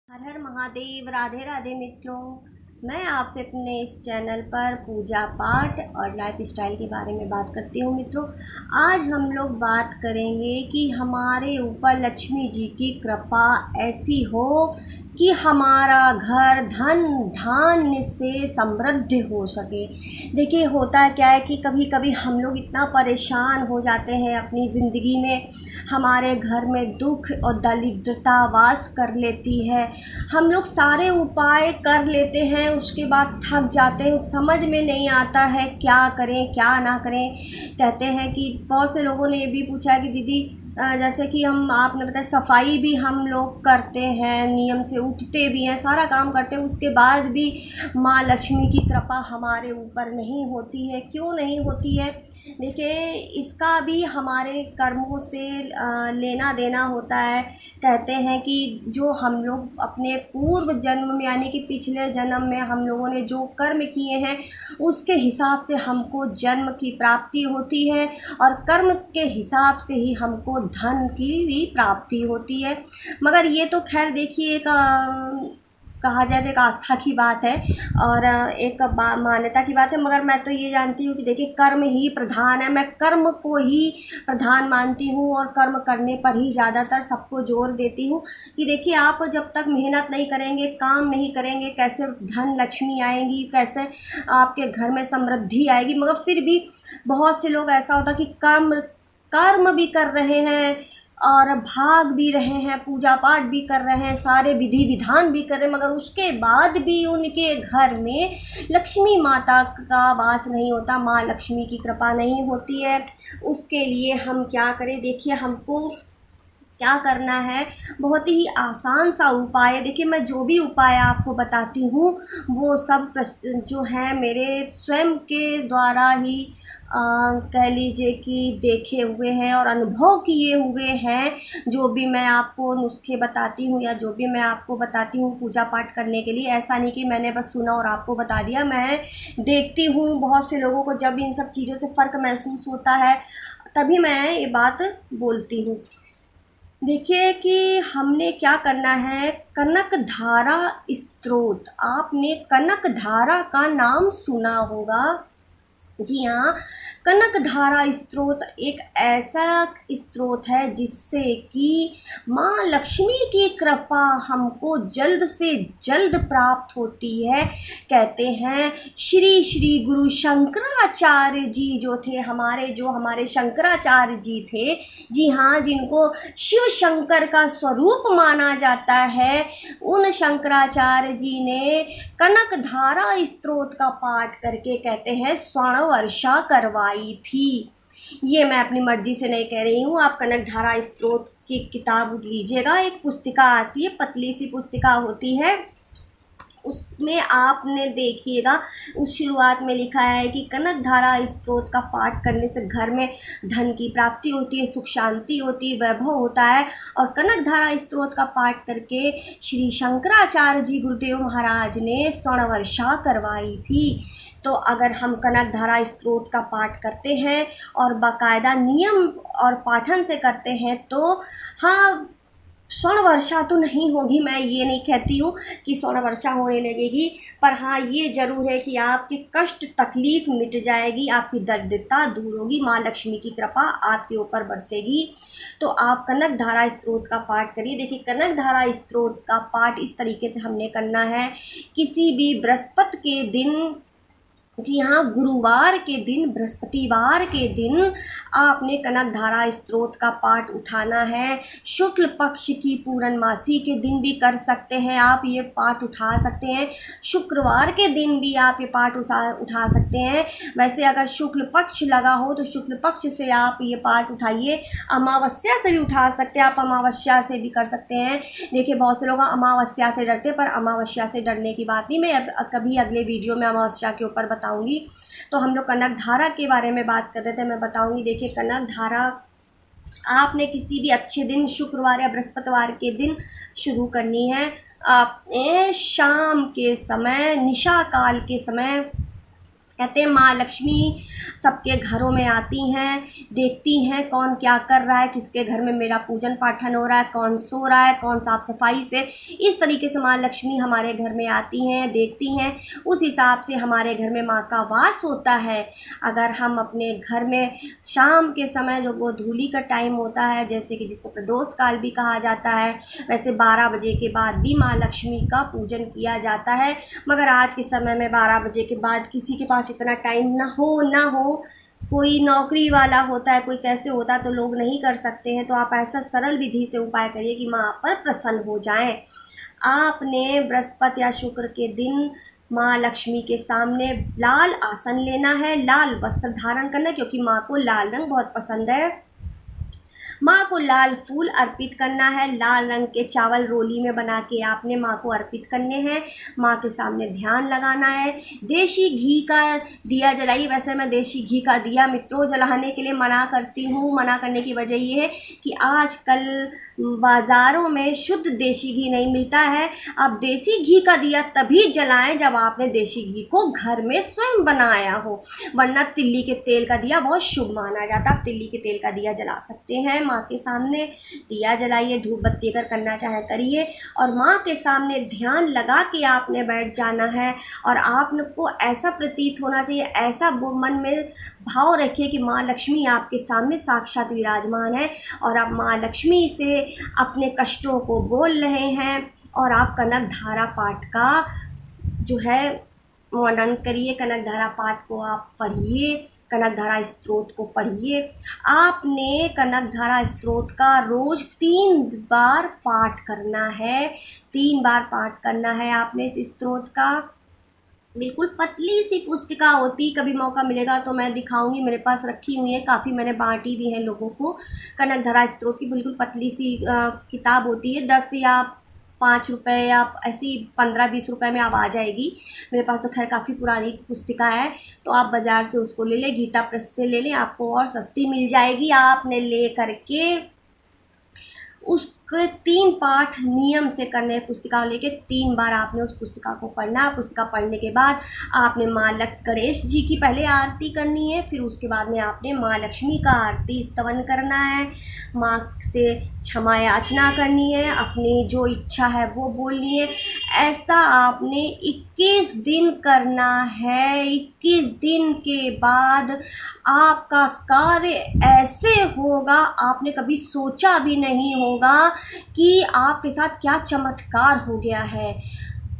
हर हर महादेव। राधे राधे मित्रों, मैं आपसे अपने इस चैनल पर पूजा पाठ और लाइफ स्टाइल के बारे में बात करती हूँ। मित्रों, आज हम लोग बात करेंगे कि हमारे ऊपर लक्ष्मी जी की कृपा ऐसी हो कि हमारा घर धन धान्य से समृद्ध हो सके। देखिए, होता क्या है कि कभी कभी हम लोग इतना परेशान हो जाते हैं अपनी ज़िंदगी में, हमारे घर में दुख और दरिद्रता वास कर लेती है। हम लोग सारे उपाय कर लेते हैं, उसके बाद थक जाते हैं, समझ में नहीं आता है क्या करें क्या ना करें। कहते हैं कि बहुत से लोगों ने ये भी पूछा है कि दीदी जैसे कि आपने बताया सफाई भी हम लोग करते हैं, नियम से उठते भी हैं, सारा काम करते हैं, उसके बाद भी माँ लक्ष्मी की कृपा हमारे ऊपर नहीं होती है। क्यों नहीं होती है? देखिए, इसका भी हमारे कर्मों से लेना देना होता है। कहते हैं कि जो हम लोग अपने पूर्व जन्म में यानी कि पिछले जन्म में हम लोगों ने जो कर्म किए हैं उसके हिसाब से हमको जन्म की प्राप्ति होती है, और कर्म के हिसाब से ही हमको धन की भी प्राप्ति होती है। मगर ये तो खैर देखिए एक कहा जाए तो एक आस्था की बात है और एक मान्यता की बात है। मगर मैं तो ये जानती हूँ कि देखिए, कर्म ही प्रधान है। मैं कर्म को ही प्रधान मानती हूँ और कर्म करने पर ही ज़्यादातर सबको जोर देती हूँ कि देखिए, आप जब तक मेहनत नहीं करेंगे, काम नहीं करेंगे, कैसे धन लक्ष्मी आएंगी, कैसे आपके घर में समृद्धि आएगी। मगर फिर भी बहुत से लोग ऐसा होता कि कर्म कर्म भी कर रहे हैं और भाग भी रहे हैं, पूजा पाठ भी कर रहे हैं, सारे विधि विधान भी कर रहे हैं, मगर उसके बाद भी उनके घर में लक्ष्मी माता का वास नहीं होता, माँ लक्ष्मी की कृपा नहीं होती है। उसके लिए हम क्या करें? देखिए, हमको क्या करना है, बहुत ही आसान सा उपाय है। देखिए, मैं जो भी उपाय आपको बताती हूँ वो सब जो हैं मेरे स्वयं के द्वारा ही कह लीजिए कि देखे हुए हैं और अनुभव किए हुए हैं। जो भी मैं आपको नुस्खे बताती हूँ या जो भी मैं आपको बताती हूँ पूजा पाठ करने के लिए, ऐसा नहीं कि मैंने बस सुना और आपको बता दिया। मैं देखती हूँ बहुत से लोगों को, जब इन सब चीज़ों से फ़र्क महसूस होता है तभी मैं ये बात बोलती हूँ। देखिए कि हमने क्या करना है, कनक धारा स्त्रोत। आपने कनक धारा का नाम सुना होगा। जी हाँ, कनक धारा स्त्रोत एक ऐसा स्त्रोत है जिससे कि माँ लक्ष्मी की कृपा हमको जल्द से जल्द प्राप्त होती है। कहते हैं श्री श्री गुरु शंकराचार्य जी जो थे, हमारे शंकराचार्य जी थे, जी हाँ, जिनको शिव शंकर का स्वरूप माना जाता है, उन शंकराचार्य जी ने कनक धारा स्त्रोत का पाठ करके कहते हैं स्वर्ण वर्षा करवाई थी। ये मैं अपनी मर्जी से नहीं कह रही हूँ। आप कनक धारा स्त्रोत की किताब लीजिएगा, एक पुस्तिका आती है, पतली सी पुस्तिका होती है, उसमें आपने देखिएगा उस शुरुआत में लिखा है कि कनक धारा स्त्रोत का पाठ करने से घर में धन की प्राप्ति होती है, सुख शांति होती है, वैभव होता है। और कनक धारा स्त्रोत का पाठ करके श्री शंकराचार्य जी गुरुदेव महाराज ने स्वर्ण वर्षा करवाई थी। तो अगर हम कनक धारा स्त्रोत का पाठ करते हैं और बाकायदा नियम और पाठन से करते हैं तो हाँ, स्वर्ण वर्षा तो नहीं होगी, मैं ये नहीं कहती हूँ कि स्वर्ण वर्षा होने लगेगी, पर हाँ ये ज़रूर है कि आपकी कष्ट तकलीफ़ मिट जाएगी, आपकी दरिद्रता दूर होगी, माँ लक्ष्मी की कृपा आपके ऊपर बरसेगी। तो आप कनक धारा स्त्रोत का पाठ करिए। देखिए, कनक धारा स्त्रोत का पाठ इस तरीके से हमने करना है, किसी भी बृहस्पति के दिन, जी हाँ, गुरुवार के दिन, बृहस्पतिवार के दिन आपने कनक धारा स्त्रोत का पाठ उठाना है। शुक्ल पक्ष की पूर्णमासी के दिन भी कर सकते हैं आप, ये पाठ उठा सकते हैं। शुक्रवार के दिन भी आप ये पाठ उठा सकते हैं। वैसे अगर शुक्ल पक्ष लगा हो तो शुक्ल पक्ष से आप ये पाठ उठाइए। अमावस्या से भी उठा सकते हैं आप, अमावस्या से भी कर सकते हैं। देखिए, बहुत से लोग अमावस्या से डरते, पर अमावस्या से डरने की बात नहीं। मैं कभी अगले वीडियो में अमावस्या के ऊपर बताऊंगी। तो हम लोग कनक धारा के बारे में बात कर रहे थे, मैं बताऊंगी। देखिए, कनक धारा आपने किसी भी अच्छे दिन, शुक्रवार या बृहस्पतिवार के दिन शुरू करनी है। आपने शाम के समय, निशा काल के समय कहते हैं माँ लक्ष्मी सबके घरों में आती हैं, देखती हैं कौन क्या कर रहा है, किसके घर में मेरा पूजन पाठन हो रहा है, कौन सो रहा है, कौन साफ़ सफाई से, इस तरीके से माँ लक्ष्मी हमारे घर में आती हैं, देखती हैं। उस हिसाब से हमारे घर में माँ का वास होता है। अगर हम अपने घर में शाम के समय जो गोधूली का टाइम होता है, जैसे कि जिसको प्रदोष काल भी कहा जाता है, वैसे 12 बजे के बाद भी माँ लक्ष्मी का पूजन किया जाता है। मगर आज के समय में 12 बजे के बाद किसी के पास इतना टाइम ना हो, कोई नौकरी वाला होता है, कोई कैसे होता है, तो लोग नहीं कर सकते हैं। तो आप ऐसा सरल विधि से उपाय करिए कि माँ आप पर प्रसन्न हो जाएं। आपने बृहस्पति या शुक्र के दिन माँ लक्ष्मी के सामने लाल आसन लेना है, लाल वस्त्र धारण करना है, क्योंकि माँ को लाल रंग बहुत पसंद है। माँ को लाल फूल अर्पित करना है, लाल रंग के चावल रोली में बना के आपने माँ को अर्पित करने हैं। माँ के सामने ध्यान लगाना है। देसी घी का दिया जलाइए। वैसे मैं देसी घी का दिया मित्रों जलाने के लिए मना करती हूँ। मना करने की वजह ये है कि आजकल बाज़ारों में शुद्ध देसी घी नहीं मिलता है। आप देसी घी का दिया तभी जलाएं जब आपने देसी घी को घर में स्वयं बनाया हो, वरना तिल्ली के तेल का दिया बहुत शुभ माना जाता है। आप तिल्ली के तेल का दिया जला सकते हैं। माँ के सामने दिया जलाइए, धूप बत्ती अगर करना चाहे करिए, और माँ के सामने ध्यान लगा के आपने बैठ जाना है। और आपको ऐसा प्रतीत होना चाहिए, ऐसा मन में भाव रखिए कि माँ लक्ष्मी आपके सामने साक्षात विराजमान है और आप माँ लक्ष्मी से अपने कष्टों को बोल रहे हैं। और आप कनक धारा पाठ का जो है मनन करिए, कनक धारा पाठ को आप पढ़िए, कनक धारा स्तोत्र को पढ़िए। आपने कनक धारा स्तोत्र का रोज़ 3 बार पाठ करना है। 3 बार पाठ करना है आपने इस स्तोत्र का। बिल्कुल पतली सी पुस्तिका होती, कभी मौका मिलेगा तो मैं दिखाऊंगी, मेरे पास रखी हुई है, काफ़ी मैंने बांटी भी है लोगों को। कनक धारा स्तोत्र की बिल्कुल पतली सी किताब होती है, 10 या 5 रुपये या ऐसी 15-20 रुपये में अब आ जाएगी। मेरे पास तो खैर काफ़ी पुरानी पुस्तिका है, तो आप बाज़ार से उसको ले लें, गीता प्रेस से ले लें, आपको और सस्ती मिल जाएगी। आपने ले करके उसके 3 पाठ नियम से करने, पुस्तिका लेके 3 बार आपने उस पुस्तिका को पढ़ना। पुस्तिका पढ़ने के बाद आपने माँ गणेश जी की पहले आरती करनी है, फिर उसके बाद में आपने माँ लक्ष्मी का आरती स्तवन करना है, माँ से क्षमा याचना करनी है, अपनी जो इच्छा है वो बोलनी है। ऐसा आपने 21 दिन करना है। 21 दिन के बाद आपका कार्य ऐसे होगा, आपने कभी सोचा भी नहीं होगा कि आपके साथ क्या चमत्कार हो गया है।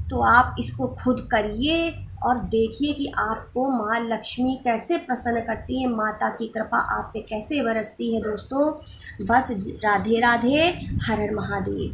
तो आप इसको खुद करिए और देखिए कि आपको माँ लक्ष्मी कैसे प्रसन्न करती है, माता की कृपा आप पे कैसे बरसती है। दोस्तों बस राधे राधे, हर हर महादेव।